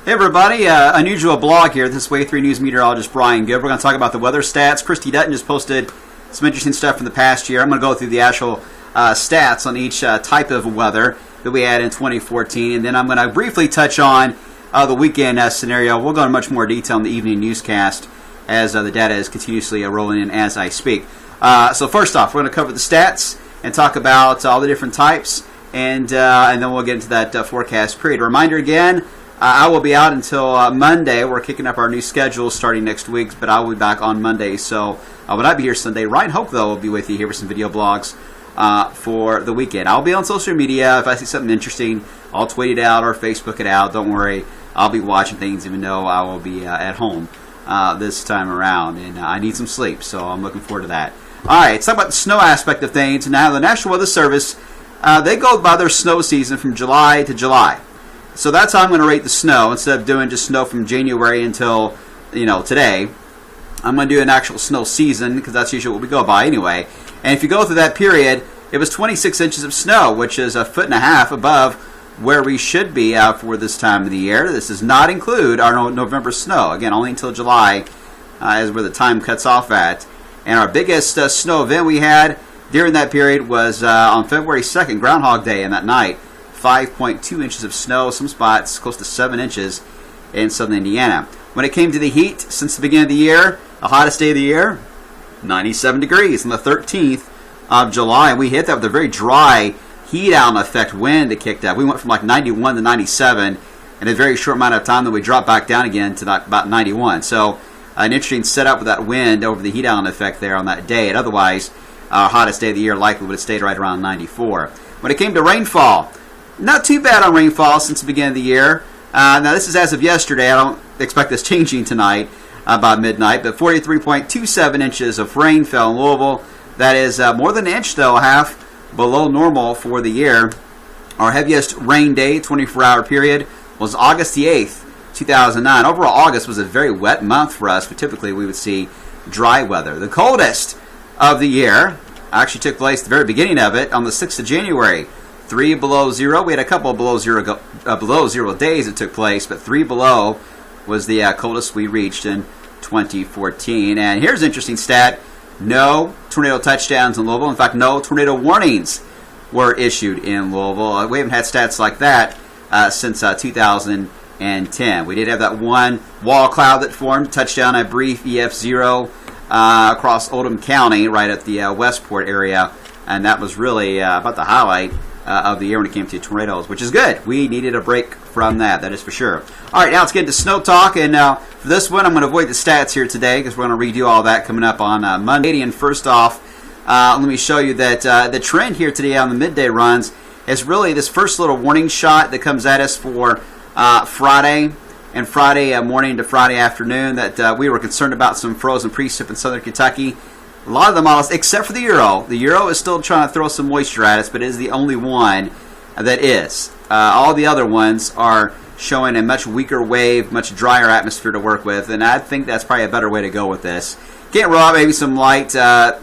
Hey everybody, unusual blog here. This is Wave 3 News meteorologist Brian Good. We're going to talk about the weather stats. Christy Dutton just posted some interesting stuff from the past year. I'm going to go through the actual stats on each type of weather that we had in 2014, and then I'm going to briefly touch on the weekend scenario. We'll go into much more detail in the evening newscast as the data is continuously rolling in as I speak. So first off, we're going to cover the stats and talk about all the different types, and then we'll get into that forecast period. A reminder again, I will be out until Monday. We're kicking up our new schedule starting next week, but I will be back on Monday. So I will not be here Sunday. Ryan Hoke, though, will be with you here with some video blogs for the weekend. I'll be on social media. If I see something interesting, I'll tweet it out or Facebook it out. Don't worry. I'll be watching things even though I will be at home this time around. And I need some sleep, so I'm looking forward to that. All right, let's talk about the snow aspect of things. Now, the National Weather Service, they go by their snow season from July to July. So that's how I'm going to rate the snow. Instead of doing just snow from January until, today, I'm going to do an actual snow season because that's usually what we go by anyway. And if you go through that period, it was 26 inches of snow, which is 1.5 feet above where we should be for this time of the year. This does not include our November snow. Again, only until July is where the time cuts off at. And our biggest snow event we had during that period was on February 2nd, Groundhog Day, and that night. 5.2 inches of snow, some spots close to 7 inches in southern Indiana. When it came to the heat, since the beginning of the year, the hottest day of the year, 97 degrees on the 13th of July. And we hit that with a very dry heat island effect wind that kicked up. We went from like 91 to 97 in a very short amount of time, then we dropped back down again to about 91. So an interesting setup with that wind over the heat island effect there on that day. And otherwise, our hottest day of the year likely would have stayed right around 94. When it came to rainfall, not too bad on rainfall since the beginning of the year. Now, this is as of yesterday. I don't expect this changing tonight by midnight, but 43.27 inches of rain fell in Louisville. That is more than an inch, though, half below normal for the year. Our heaviest rain day, 24-hour period, was August the 8th, 2009. Overall, August was a very wet month for us, but typically we would see dry weather. The coldest of the year actually took place at the very beginning of it on the 6th of January. 3 below zero. We had a couple of below zero days that took place, but 3 below was the coldest we reached in 2014. And here's an interesting stat. No tornado touchdowns in Louisville. In fact, no tornado warnings were issued in Louisville. We haven't had stats like that since 2010. We did have that one wall cloud that formed, touchdown, a brief EF0 across Oldham County, right at the Westport area. And that was really about the highlight of the year when it came to tornadoes, which is good. We needed a break from that is for sure. All right, now let's get into snow talk. And for this one, I'm going to avoid the stats here today because we're going to redo all that coming up on Monday. And first off, let me show you that the trend here today on the midday runs is really this first little warning shot that comes at us for Friday and Friday morning to Friday afternoon that we were concerned about some frozen precip in southern Kentucky. A lot of the models, except for the Euro. The Euro is still trying to throw some moisture at us, but it is the only one that is. All the other ones are showing a much weaker wave, much drier atmosphere to work with, and I think that's probably a better way to go with this. Can't rule out maybe some light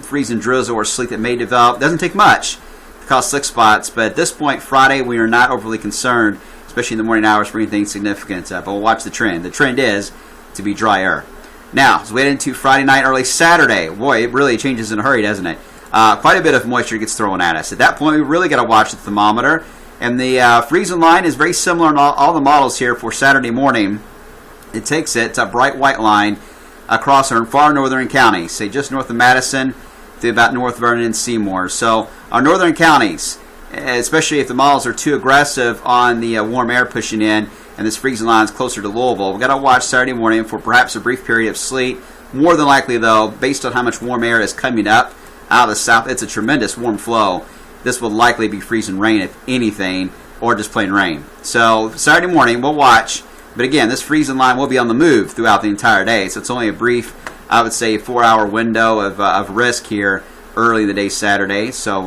freezing drizzle or sleet that may develop. Doesn't take much to cause slick spots, but at this point, Friday, we are not overly concerned, especially in the morning hours, for anything significant. But we'll watch the trend. The trend is to be drier. Now, as we head into Friday night, early Saturday, boy, it really changes in a hurry, doesn't it? Quite a bit of moisture gets thrown at us. At that point, we really got to watch the thermometer. And the freezing line is very similar on all the models here for Saturday morning. It takes it, a bright white line, across our far northern counties, say just north of Madison to about North Vernon and Seymour. So our northern counties, especially if the models are too aggressive on the warm air pushing in, and this freezing line is closer to Louisville, we've got to watch Saturday morning for perhaps a brief period of sleet. More than likely, though, based on how much warm air is coming up out of the south, it's a tremendous warm flow. This will likely be freezing rain, if anything, or just plain rain. So Saturday morning, we'll watch. But again, this freezing line will be on the move throughout the entire day. So it's only a brief, I would say, 4-hour window of risk here early in the day Saturday. So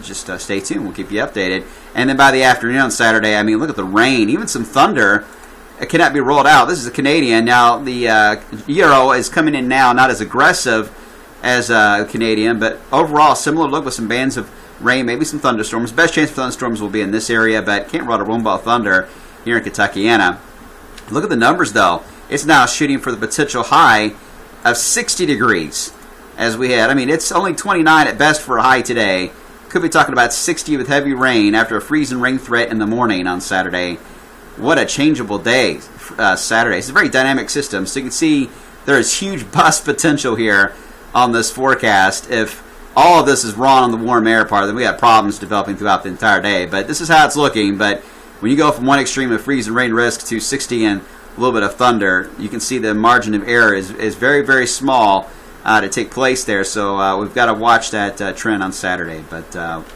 just stay tuned. We'll keep you updated. And then by the afternoon on Saturday, I mean, look at the rain. Even some thunder cannot be rolled out. This is a Canadian. Now, the Euro is coming in now, not as aggressive as Canadian, but overall, similar look with some bands of rain, maybe some thunderstorms. Best chance for thunderstorms will be in this area, but can't run a rumble thunder here in Kentuckiana. Look at the numbers, though. It's now shooting for the potential high of 60 degrees as we had. I mean, it's only 29 at best for a high today. Could be talking about 60 with heavy rain after a freezing rain threat in the morning on Saturday. What a changeable day, Saturday. It's a very dynamic system, so you can see there is huge bust potential here on this forecast. If all of this is wrong on the warm air part, then we have problems developing throughout the entire day. But this is how it's looking. But when you go from one extreme of freezing rain risk to 60 and a little bit of thunder, you can see the margin of error is very, very small to take place there. So we've got to watch that trend on Saturday. But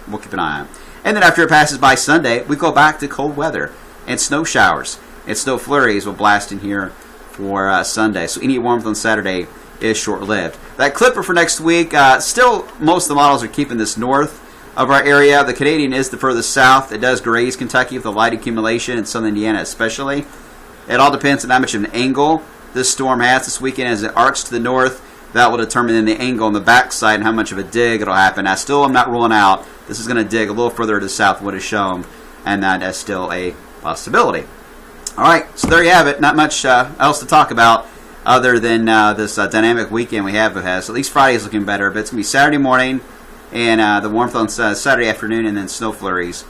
we'll keep an eye on it. And then after it passes by Sunday, we go back to cold weather and snow showers and snow flurries will blast in here for Sunday. So any warmth on Saturday is short-lived. That clipper for next week, still most of the models are keeping this north of our area. The Canadian is the furthest south. It does graze Kentucky with a light accumulation, in southern Indiana especially. It all depends on how much of an angle this storm has this weekend. As it arcs to the north, that will determine then the angle on the backside and how much of a dig it'll happen. I still am not ruling out this is going to dig a little further to the south than what is shown, and that is still a possibility. All right, so there you have it. Not much else to talk about other than this dynamic weekend we have. At least Friday is looking better, but it's going to be Saturday morning and the warmth on Saturday afternoon, and then snow flurries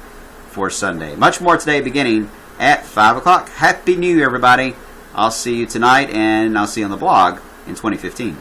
for Sunday. Much more today beginning at 5 o'clock. Happy New Year, everybody. I'll see you tonight, and I'll see you on the blog in 2015.